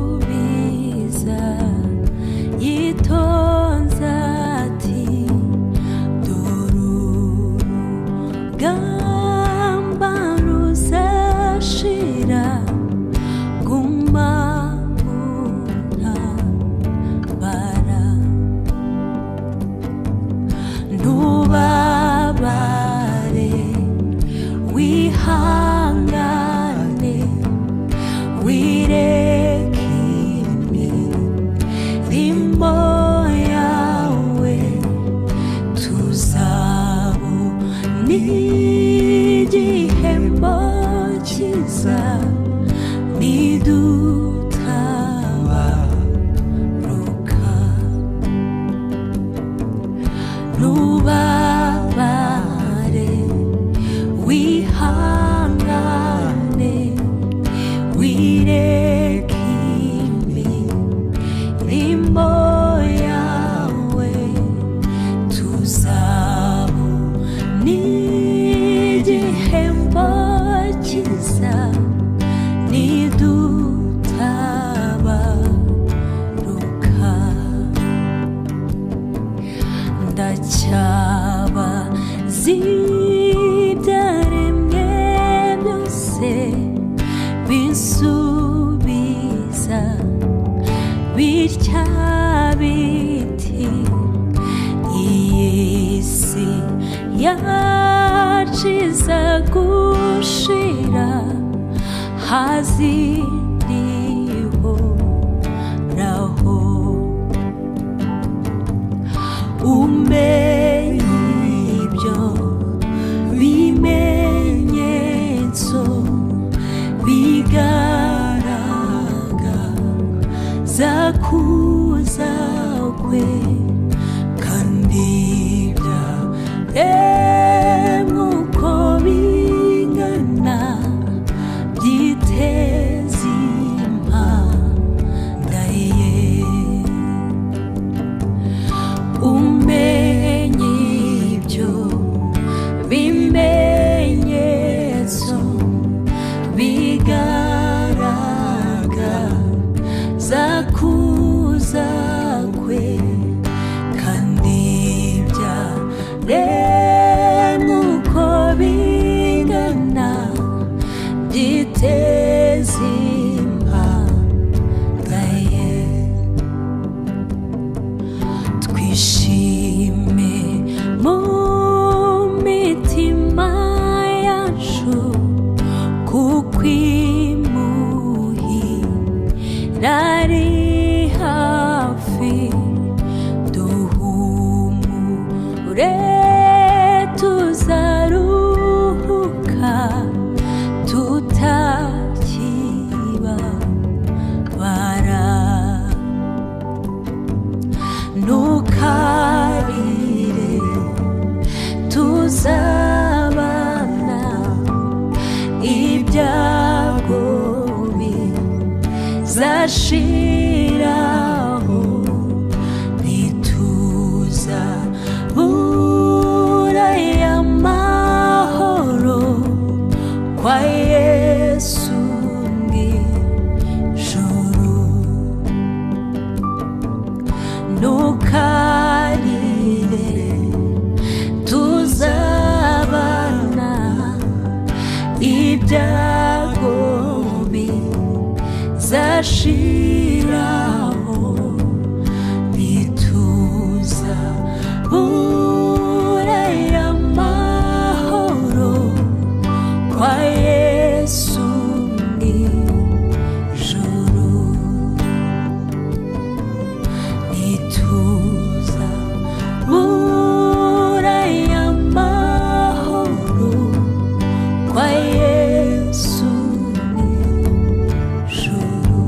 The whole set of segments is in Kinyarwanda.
ansubiza yitonze ati dorugamba ruzashira guma untabara ntubabare wihangane wireke imirimo yawe tuzabona igihembo cyiza nidutabaruka ntubabare wihangane wireke imirimo yawe tuzabona igihembo cyiza nidutabaruka ndacyabazi ibyaremwe byose binsubiza bitya biti iyi si yacu iza gushira hazirihoraho umenye ibyo bimenyetso bigaragaza kuza kwe kandi byaremwe uko bingana byiteze impanda ye umenye ibyo bimenyetso bigaragaza kuza kwe kandi byaremwe uko bingana byiteze impanda ye twishime mu mitima yacu kuko imuhira ari hafi duhumure tuzaruhuka tutakibabara ntukarire tuzabana ibyago bizashiraho ntituzabura amahoro kwa Yesu mw'ijuru ntukarire tuzabana ibyago bizashiraho ntituzabura amahoro kwa Yesu mw'ijuru ntituzabura amahoro kwa Yesu mw'ijuru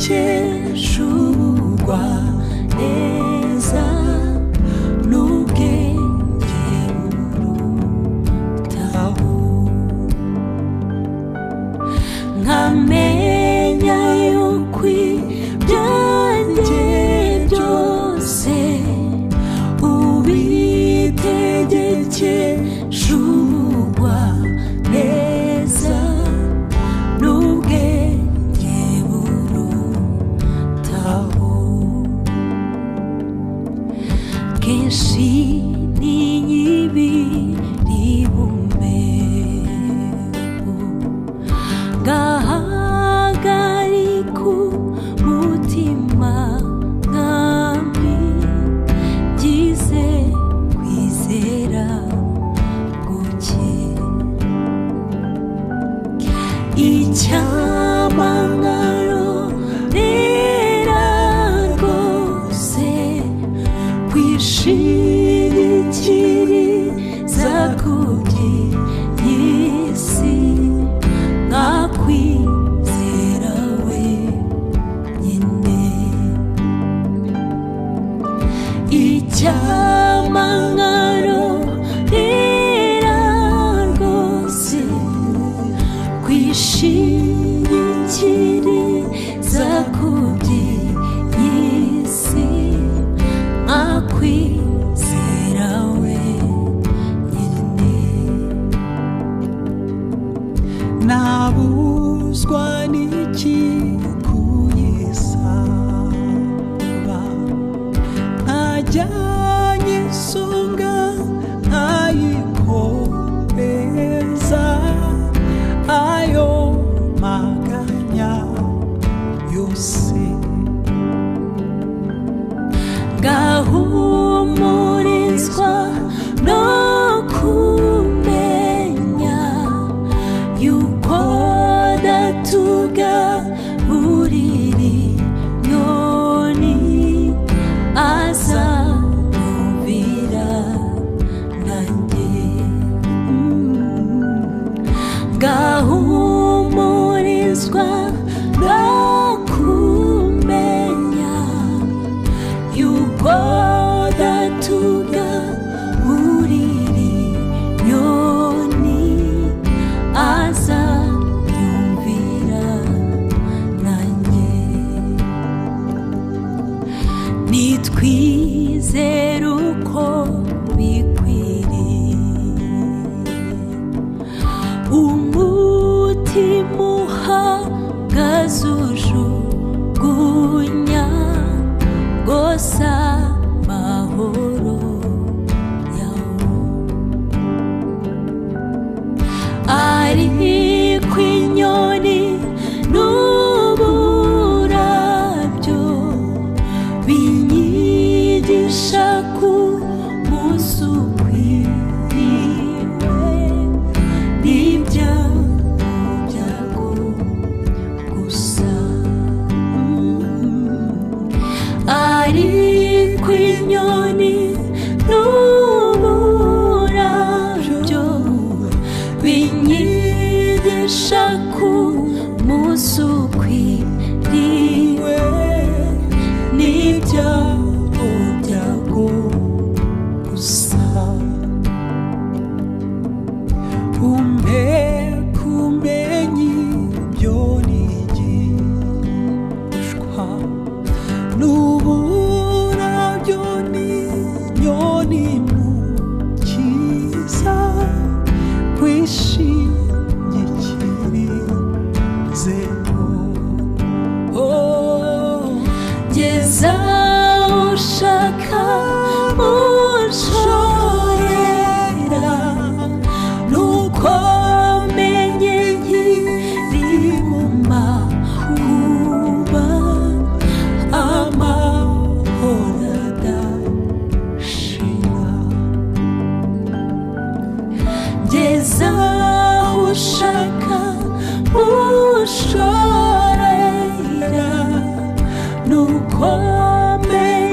cyeshurwa neza n'ubwenge burutaho nkamenya yuko ibyanjye byose ubitegekeshurwa neza n'ubwenge burutaho kenshi n'inyibiribumbeho gahagarika umutima nkambi gize kwizera guke icyamangaro rera rwose kwishingikiriza kuby'isi nkakwizera wenyine icyamangaro rera rwose kwishingikiriza kuby'isi nkakwizera wenyine nabuzwa n'iki kuyisaba ntajyanye isonga nkayikomeza ayo maganya yose ngahumurizwa no kumenya yuko datuga buriri nyoni azanyumvira nanjye ngahumurizwa no kumenya yuko datuga buriri nyoni azanyumvira nanjye nitwizere uko bikwiriye umutima uhagaze ujugunya rwose amahoro yawe ariko inyoni n'uburabyo binyigisha ku munsi ukwiriwe n'ibyago gusa ariko inyoni n'uburabyo binyigisha ku munsi ukwiriwe n'ibyago gusa umpe kumenya ibyo nigishwa n'uburabyo n'inyoni mu cyiza kwishingikirizeho ngeza ushaka unshorera nuko menye nkiri mu makuba amahoro adashira ngeza ushaka unshorera nuko menye